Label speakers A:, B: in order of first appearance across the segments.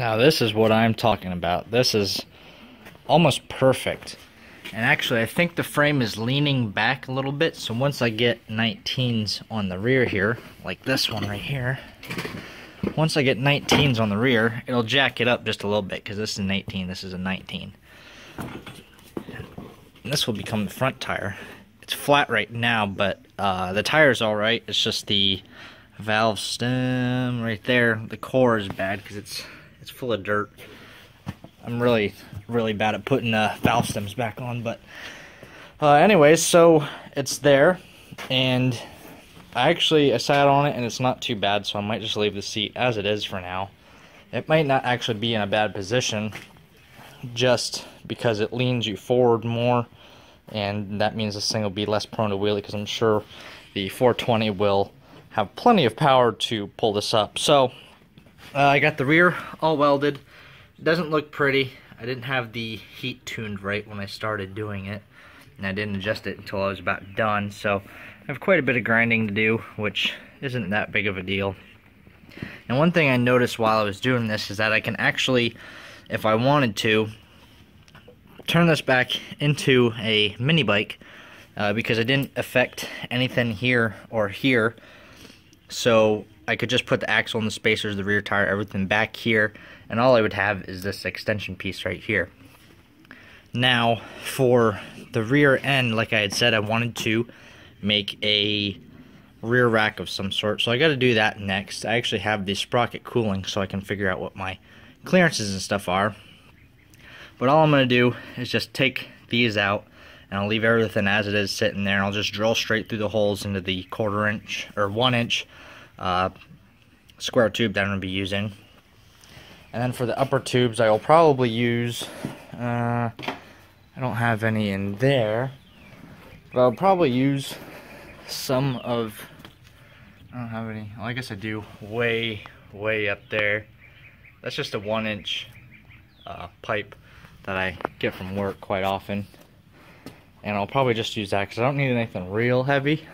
A: Now this is what I'm talking about. This is almost perfect. And actually I think the frame is leaning back a little bit, so once I get 19s on the rear here, like this one right here, once I get 19s on the rear, it'll jack it up just a little bit, because this is an 18, this is a 19. And this will become the front tire. It's flat right now, but the tire's alright. It's just the valve stem right there. The core is bad because it's full of dirt. I'm really bad at putting valve stems back on, but anyways, so it's there, and I sat on it and it's not too bad, so I might just leave the seat as it is for now. It might not actually be in a bad position just because it leans you forward more, and that means this thing will be less prone to wheelie, because I'm sure the 420 will have plenty of power to pull this up. So I got the rear all welded. It doesn't look pretty. I didn't have the heat tuned right when I started doing it, and I didn't adjust it until I was about done, so I have quite a bit of grinding to do, which isn't that big of a deal. And one thing I noticed while I was doing this is that I can actually, if I wanted to, turn this back into a mini bike, because I didn't affect anything here or here, so I could just put the axle and the spacers, the rear tire, everything back here, and all I would have is this extension piece right here. Now, for the rear end, like I had said, I wanted to make a rear rack of some sort, so I got to do that next. I actually have the sprocket cooling so I can figure out what my clearances and stuff are. But all I'm going to do is just take these out, and I'll leave everything as it is sitting there, and I'll just drill straight through the holes into the 1/4 inch or 1 inch square tube that I'm going to be using. And then for the upper tubes, I will probably use, I don't have any in there, but I'll probably use some of, I don't have any, well, I guess I do way up there. That's just a 1 inch pipe that I get from work quite often. And I'll probably just use that because I don't need anything real heavy.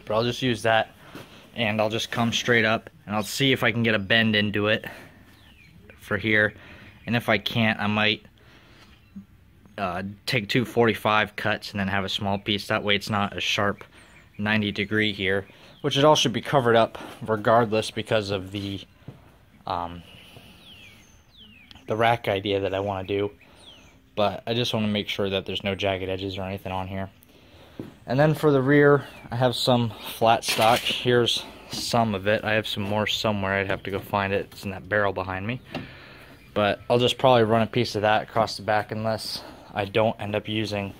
A: But I'll just use that, and I'll just come straight up, and I'll see if I can get a bend into it for here. And if I can't, I might take 2 45 cuts and then have a small piece. That way it's not a sharp 90-degree here, which it all should be covered up regardless because of the rack idea that I want to do. But I just want to make sure that there's no jagged edges or anything on here. And then for the rear, I have some flat stock. Here's some of it. I have some more somewhere. I'd have to go find it. It's in that barrel behind me. But I'll just probably run a piece of that across the back unless I don't end up using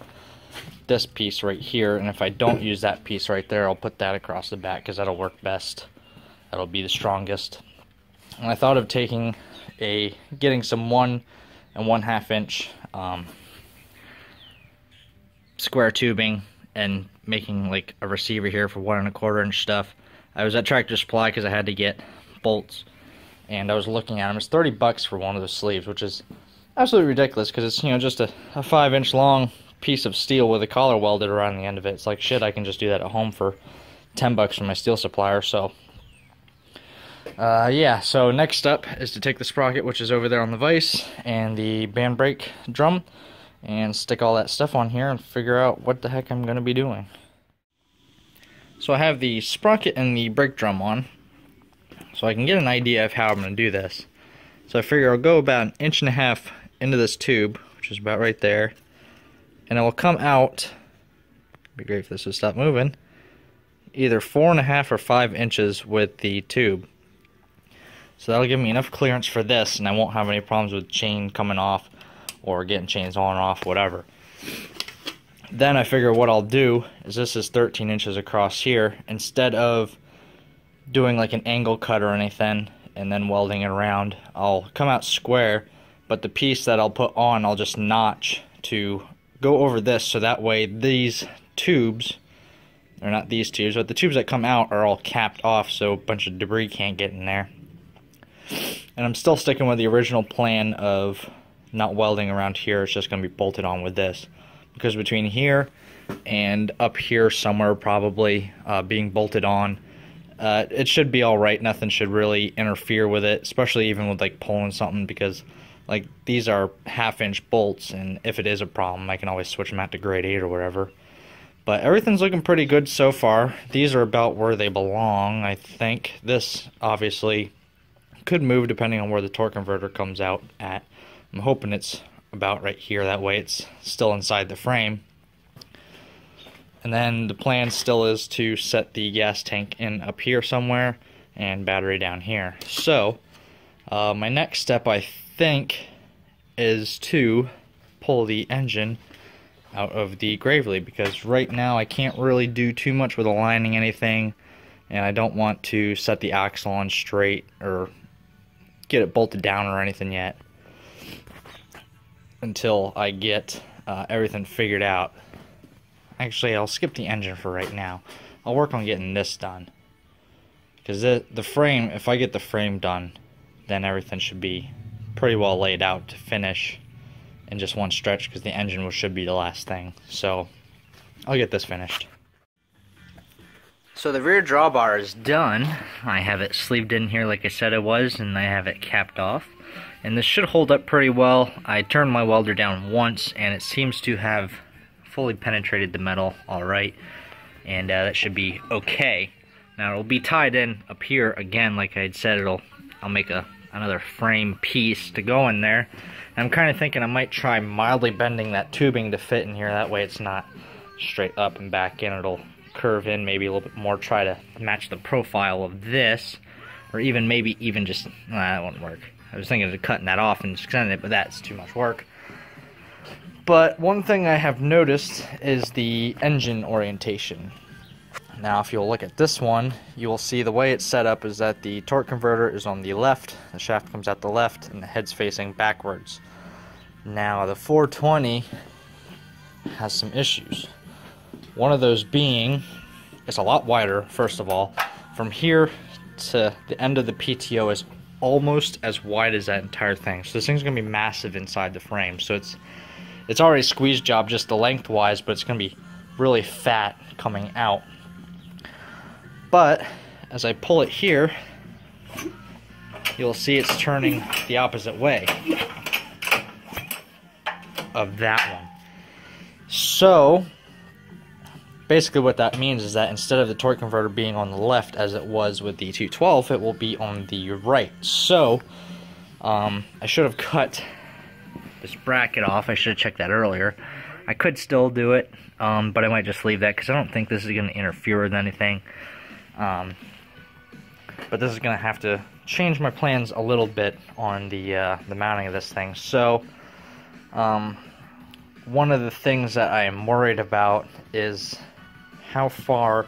A: this piece right here. And if I don't use that piece right there, I'll put that across the back because that'll work best. That'll be the strongest. And I thought of getting some 1 1/2 inch square tubing and making like a receiver here for 1 1/4 inch stuff. I was at Tractor Supply because I had to get bolts, and I was looking at them. It's $30 for one of the sleeves, which is absolutely ridiculous because it's, you know, just a 5 inch long piece of steel with a collar welded around the end of it. It's like, shit, I can just do that at home for $10 from my steel supplier. So yeah, so next up is to take the sprocket, which is over there on the vise, and the band brake drum, and stick all that stuff on here and figure out what the heck I'm going to be doing. So I have the sprocket and the brake drum on, so I can get an idea of how I'm going to do this. So I figure I'll go about 1.5 inches into this tube, which is about right there, and it will come out, it'd be great if this would stop moving, either 4.5 or 5 inches with the tube. So that'll give me enough clearance for this, and I won't have any problems with chain coming off or getting chains on and off, whatever. Then I figure what I'll do is, this is 13 inches across here. Instead of doing like an angle cut or anything and then welding it around, I'll come out square, but the piece that I'll put on, I'll just notch to go over this, so that way these tubes, or not these tubes, but the tubes that come out are all capped off so a bunch of debris can't get in there. And I'm still sticking with the original plan of not welding around here. It's just going to be bolted on with this, because between here and up here somewhere probably being bolted on, it should be alright. Nothing should really interfere with it, especially even with like pulling something, because like these are 1/2-inch bolts, and if it is a problem I can always switch them out to grade 8 or whatever. But everything's looking pretty good so far. These are about where they belong, I think. This obviously could move depending on where the torque converter comes out at. I'm hoping it's about right here, that way it's still inside the frame. And then the plan still is to set the gas tank in up here somewhere and battery down here. So my next step, I think, is to pull the engine out of the Gravely, because right now I can't really do too much with aligning anything, and I don't want to set the axle on straight or get it bolted down or anything yet until I get everything figured out. Actually, I'll skip the engine for right now. I'll work on getting this done, because the frame, if I get the frame done, then everything should be pretty well laid out to finish in just one stretch, because the engine should be the last thing. So I'll get this finished. So the rear drawbar is done. I have it sleeved in here like I said it was, and I have it capped off. And this should hold up pretty well. I turned my welder down once, and it seems to have fully penetrated the metal alright. And that should be okay. Now it'll be tied in up here again, like I had said. I'll make another frame piece to go in there. And I'm kind of thinking I might try mildly bending that tubing to fit in here. That way it's not straight up and back in. It'll curve in maybe a little bit more, try to match the profile of this, or maybe even just, that won't work. I was thinking of cutting that off and just extending it, but that's too much work. But one thing I have noticed is the engine orientation. Now if you'll look at this one, you will see the way it's set up is that the torque converter is on the left, the shaft comes out the left, and the head's facing backwards. Now the 420 has some issues. One of those being, it's a lot wider, first of all. From here to the end of the PTO is almost as wide as that entire thing. So this thing's going to be massive inside the frame. So it's already a squeeze job just the lengthwise, but it's going to be really fat coming out. But as I pull it here, you'll see it's turning the opposite way of that one. So basically what that means is that instead of the torque converter being on the left as it was with the 212, it will be on the right. So I should have cut this bracket off. I should have checked that earlier. I could still do it, but I might just leave that because I don't think this is going to interfere with anything. But this is going to have to change my plans a little bit on the mounting of this thing. So one of the things that I am worried about is how far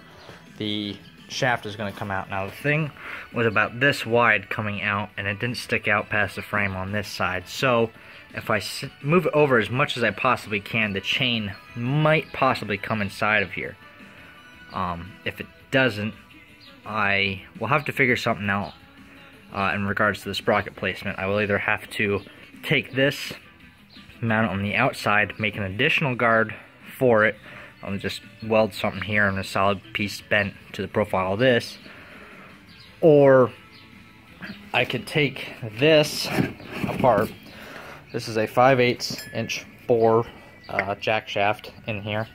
A: the shaft is going to come out. Now the thing was about this wide coming out, and it didn't stick out past the frame on this side. So if I move it over as much as I possibly can, the chain might possibly come inside of here. If it doesn't, I will have to figure something out in regards to the sprocket placement. I will either have to take this, mount it on the outside, make an additional guard for it. I'll just weld something here and a solid piece bent to the profile of this. Or I could take this apart. This is a 5/8 inch bore jack shaft in here.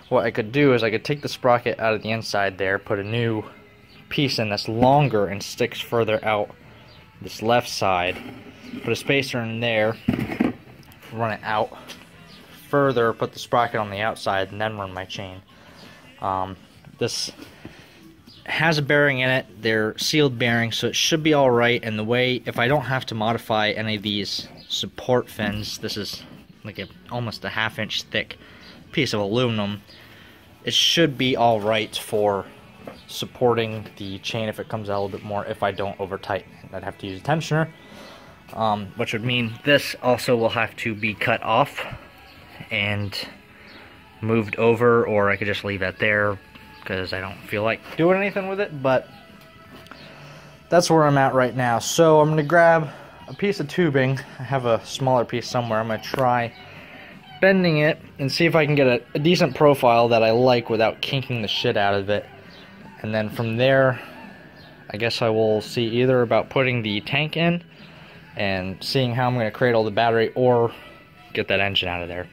A: What I could do is I could take the sprocket out of the inside there, put a new piece in that's longer and sticks further out this left side, put a spacer in there, run it out further, put the sprocket on the outside, and then run my chain. This has a bearing in it. They're sealed bearings, so it should be alright. And the way, if I don't have to modify any of these support fins, this is like almost a 1/2 inch thick piece of aluminum, it should be alright for supporting the chain if it comes out a little bit more if I don't over tighten it. I'd have to use a tensioner, which would mean this also will have to be cut off and moved over, or I could just leave that there because I don't feel like doing anything with it. But that's where I'm at right now. So I'm going to grab a piece of tubing. I have a smaller piece somewhere. I'm going to try bending it and see if I can get a decent profile that I like without kinking the shit out of it. And then from there, I guess I will see either about putting the tank in and seeing how I'm going to cradle the battery, or get that engine out of there.